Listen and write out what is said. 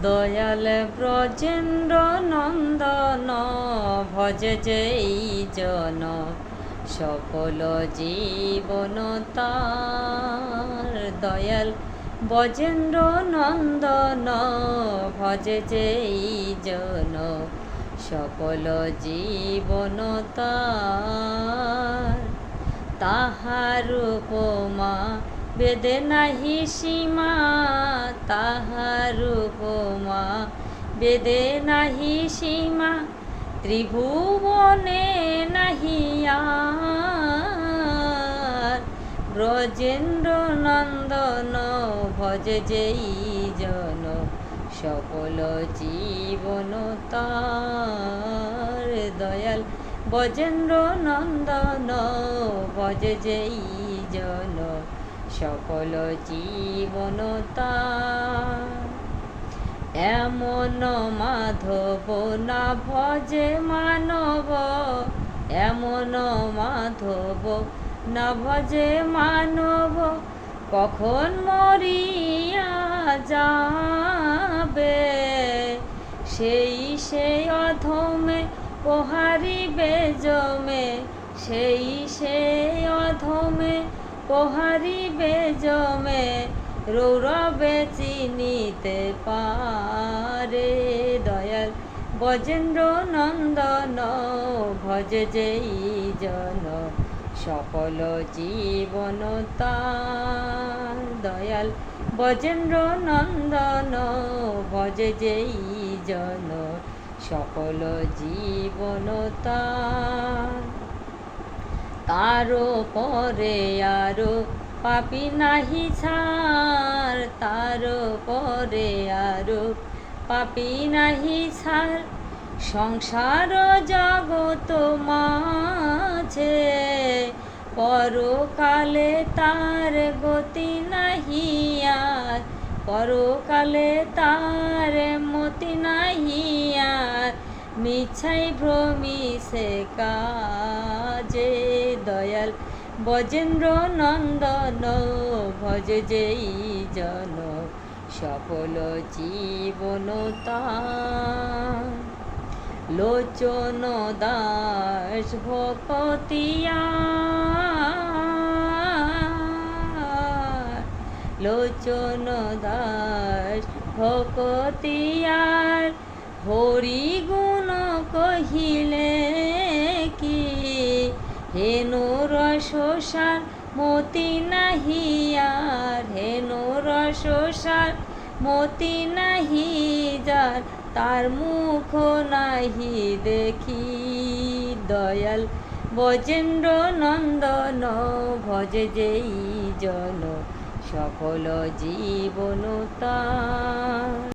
দয়াল ব্রজেন্দ্র নন্দন ভজে যেই জন সকল জীবন তার। দয়াল ব্রজেন্দ্র নন্দন ভজে যেই জন সকল জীবন তার। তাহার উপমা বেদে নাহি সীমা, তাহার উপমা বেদে নাহি সীমা, ত্রিভুবনে নাহি আর। ব্রজেন্দ্র নন্দন ভজে যেই জন সকল জীবন তার। দয়াল ব্রজেন্দ্র নন্দন ভজে যেই জন সকল জীবন তার। এমন মাধব না ভজে মানব, এমন মাধব না ভজে মানব, কখন মরিয়া যাবে। সেই অধমে পোহারিবে জমে, সেই অধমে পোহারিবে জমে, রৌরবে চিনিতে পারে। দয়াল ব্রজেন্দ্র নন্দন ভজে যেই জন সকল জীবন তার। দয়াল ব্রজেন্দ্র নন্দন ভজে যেই জন সকল জীবন তার। তারো পরে আরো পাপি নাহি ছাড়, তারো পরে আরো পাপি নাহি ছাড়, সংসার জগত মাঝে পরকালে তার গতি নাহি আর। পরকালে তার মতি নাহি আর, মিছাই ভ্রমিছে কাজে। দয়াল ব্রজেন্দ্র নন্দন ভজে যেই জন সকল জীবন তার। লোচন দাস ভকতিয়া, লোচন দাস ভকতিয়ার, হরি গুণ কহিলে কি হেনু রসসার মতি নাহি আর। হেনু রসসার মতি নাহি যার, তার মুখ নাহি দেখি। দয়াল ব্রজেন্দ্র নন্দন ভজে যেই জন সকল জীবন তার।